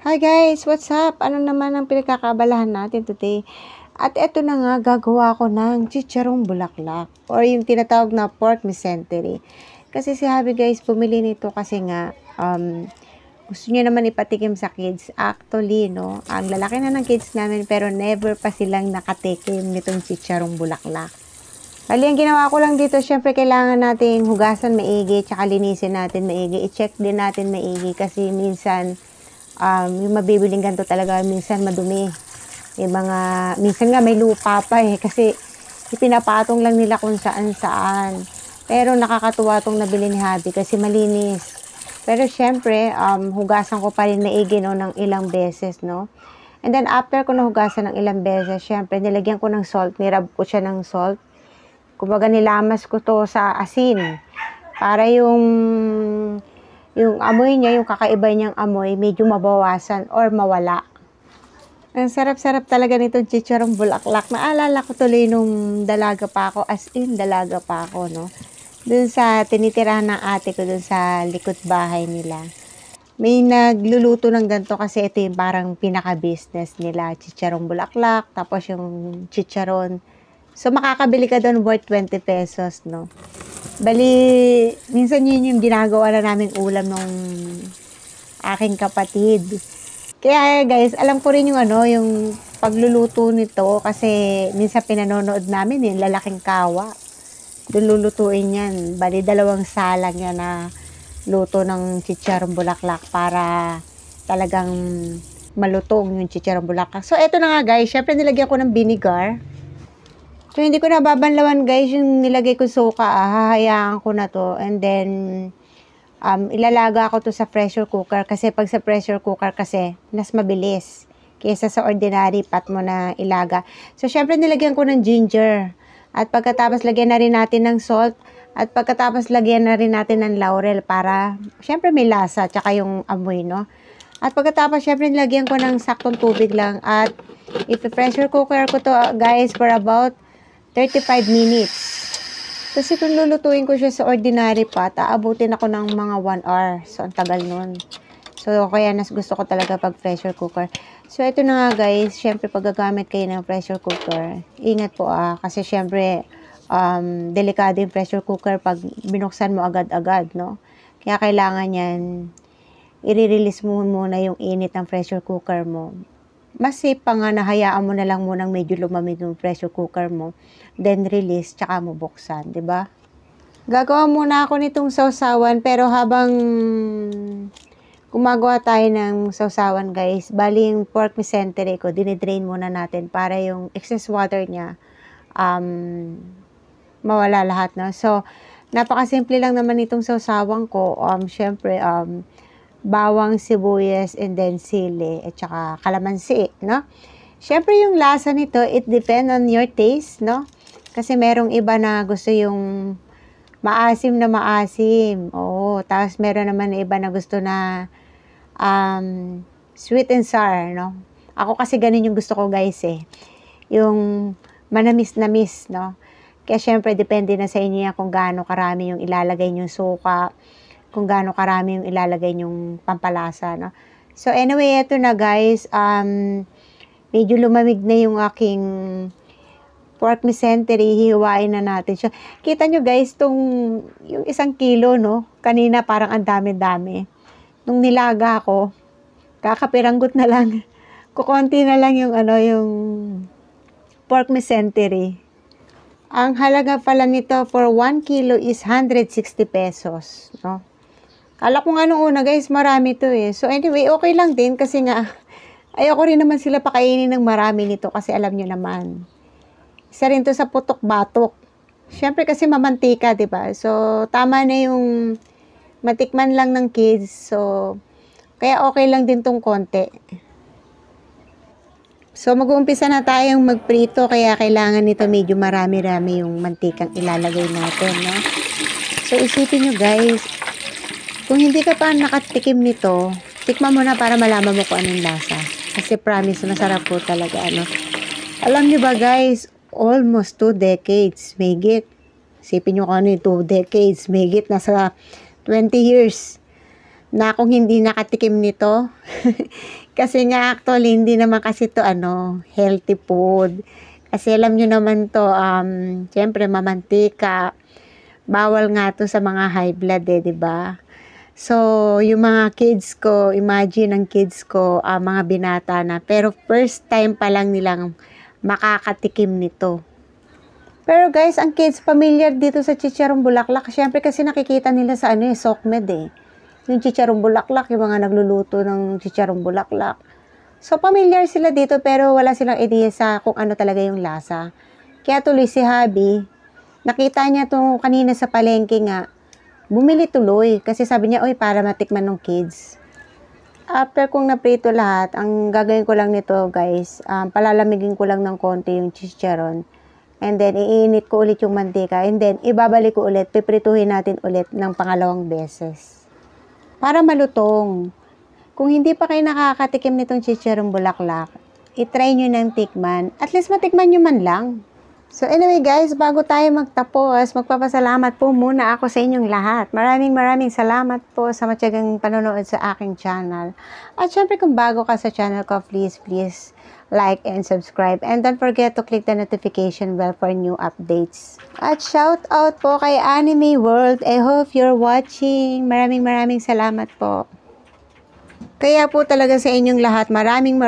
Hi guys, what's up? Ano naman ang pinagkakabalahan natin today? At eto na nga, gagawa ko ng chicharong bulaklak or yung tinatawag na pork mesentery. Kasi si Habi guys, bumili nito kasi nga gusto niya naman ipatikim sa kids. Actually, no, ang lalaki na ng kids namin pero never pa silang nakatikim nitong chicharong bulaklak. Bali, ang ginawa ko lang dito, syempre kailangan natin hugasan maigi, tsaka linisin natin maigi. I-check din natin maigi kasi minsan yung mabibiling ganito talaga minsan madumi. Yung mga, minsan nga may lupa pa kasi ipinapatong lang nila kung saan saan. Pero nakakatuwa tong nabili ni Habi kasi malinis. Pero syempre, hugasan ko pa rin maigi no, ng ilang beses, no. And then after ko nahugasan ng ilang beses, syempre nilagyan ko ng salt, nirab ko siya ng salt. Kumbaga nilamas ko to sa asin para yung amoy niya, yung kakaiba niyang amoy, medyo mabawasan or mawala. Ang sarap-sarap talaga nitong chicharong bulaklak. Naalala ko tuloy nung dalaga pa ako, as in dalaga pa ako, no? Dun sa tinitirahan ng ate ko, dun sa likod bahay nila. May nagluluto ng ganito kasi ito yung parang pinaka-business nila. Chicharong bulaklak, tapos yung chicharon. So, makakabili ka doon worth 20 pesos, no? Bali, minsan yun yung ginagawa na naming ulam nung aking kapatid. Kaya guys, alam ko rin yung yung pagluluto nito kasi minsan pinanonood namin yung lalaking kawa. Doon lulutuin yan. Bali, 2 salang yan na luto ng chicharong bulaklak para talagang malutong yung chicharong bulaklak. So, eto na nga guys, syempre nilagyan ko ng vinegar. So, hindi ko nababanlawan guys yung nilagay ko suka. Hahayaan ko na to. And then, ilalaga ko to sa pressure cooker. Kasi pag sa pressure cooker kasi, mas mabilis. Kaysa sa ordinary pot mo na ilaga. So, syempre nilagyan ko ng ginger. At pagkatapos lagyan na rin natin ng salt. At pagkatapos lagyan na rin natin ng laurel para, syempre may lasa. Tsaka yung amoy, no? At pagkatapos, syempre nilagyan ko ng saktong tubig lang. At ipi-pressure cooker ko to guys for about 35 minutes. Kasi kung lulutuin ko siya sa ordinary pot, aabutin ako ng mga 1 hour. So, ang tagal nun. So, kaya gusto ko talaga pag pressure cooker. So, ito na nga guys. Syempre, pag gagamit kayo ng pressure cooker, ingat po kasi syempre, delikado yung pressure cooker pag binuksan mo agad-agad, no? Kaya kailangan yan, i-release mo muna yung init ng pressure cooker mo. Mas safe pa nga na hayaan mo na lang munang medyo lumamig yung pressure cooker mo. Then release, tsaka mo buksan, di ba? Gagawa muna ako nitong sausawan, pero habang gumagawa tayo ng sausawan guys, bali yung pork mesentery ko, dinidrain muna natin para yung excess water niya mawala lahat, no? So, napakasimple lang naman itong sausawan ko. Syempre, bawang, sibuyas, and then sili, at saka kalamansi, no? Syempre, yung lasa nito, it depends on your taste, no? Kasi merong iba na gusto yung maasim na maasim. Oo, tapos meron naman na iba na gusto na sweet and sour, no? Ako kasi ganun yung gusto ko, guys, yung manamis-namis, no? Kaya syempre, depende na sa inyo yan kung gaano karami yung ilalagay yung suka, kung gaano karami yung ilalagay yung pampalasa, no? So, anyway, ito na guys, medyo lumamig na yung aking pork mesentery, hihiwain na natin siya. Kita nyo guys, yung 1 kilo, no? Kanina parang ang dami-dami. Nung nilaga ko, kakapiranggot na lang. Kukunti na lang yung yung pork mesentery. Ang halaga pala nito for 1 kilo is 160 pesos, no? Kala ko nga nung una guys, marami to So anyway, okay lang din kasi nga, ayoko rin naman sila pakainin ng marami nito kasi alam nyo naman. Isa rin to sa putok-batok. Siyempre kasi mamantika, diba? So, tama na yung matikman lang ng kids. So, kaya okay lang din tong konti. So, mag-uumpisa na tayong magprito kaya kailangan nito medyo marami-rami yung mantikang ilalagay natin, no? So, isipin nyo guys, kung hindi ka pa nakatikim nito, tikman mo na para malaman mo kung anong lasa. Kasi promise, masarap po talaga, Alam nyo ba guys, almost 2 decades, Isipin nyo kung ano yung 2 decades, nasa 20 years. na kung hindi nakatikim nito. Kasi nga actually hindi naman kasi to healthy food. Kasi alam nyo naman to, syempre mamantika, bawal nga to sa mga high blood di ba? So, yung mga kids ko, imagine ang kids ko, mga binata na, pero first time pa lang nilang makakatikim nito. Pero guys, ang kids familiar dito sa chicharong bulaklak. Syempre kasi nakikita nila sa SOCMED yung chicharong bulaklak, yung mga nagluluto ng chicharong bulaklak. So, familiar sila dito pero wala silang idea sa kung ano talaga yung lasa. Kaya tuloy si Habi, nakita niya to kanina sa palengke nga, bumili tuloy kasi sabi niya, oy, para matikman ng kids. After kong naprito lahat, ang gagawin ko lang nito guys, palalamigin ko lang ng konti yung chicharon. And then, iinit ko ulit yung mantika. And then, ibabalik ko ulit, piprituhin natin ulit ng pangalawang beses. Para malutong. Kung hindi pa kayo nakakatikim nitong chicharong bulaklak, itry nyo ng tikman. At least matikman nyo man lang. So anyway guys, bago tayo magtapos, magpapasalamat po muna ako sa inyong lahat. Maraming salamat po sa matyagang panonood sa aking channel. At syempre kung bago ka sa channel ko, please like and subscribe. And don't forget to click the notification bell for new updates. At shout out po kay Anime World. I hope you're watching. Maraming salamat po. Kaya po talaga sa inyong lahat, maraming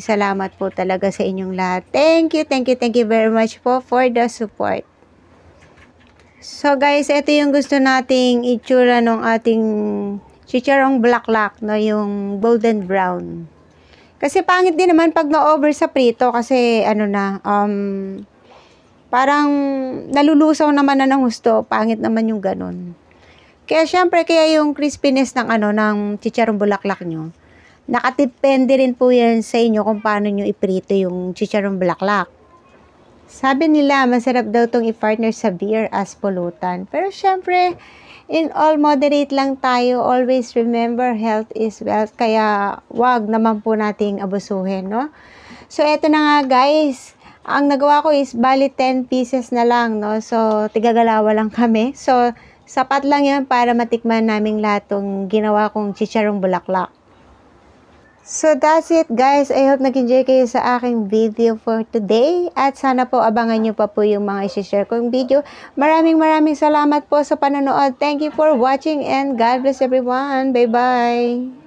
salamat po talaga sa inyong lahat. Thank you very much po for the support. So guys, ito yung gusto nating itsura ng ating chicharong bulaklak, no, yung golden brown. Kasi pangit din naman pag na-over sa prito kasi parang nalulusaw naman na ng gusto, pangit naman yung ganun. Kaya syempre, kaya yung crispiness ng ng chicharong bulaklak nyo, nakadepende rin po yan sa inyo kung paano nyo iprito yung chicharong bulaklak. Sabi nila, masarap daw tong i-partner sa beer as pulutan. Pero syempre, in all moderate lang tayo. Always remember, health is wealth. Kaya wag naman po nating abusuhin, no? So, eto na nga guys. Ang nagawa ko is, bali 10 pieces na lang, no? So, tigagalawa lang kami. So, sapat lang yan para matikman naming lahat tong ginawa kong chicharong bulaklak. So that's it guys. I hope nag-enjoy kayo sa aking video for today. At sana po abangan nyo pa po yung mga isi-share kong video. Maraming salamat po sa panonood. Thank you for watching and God bless everyone. Bye bye.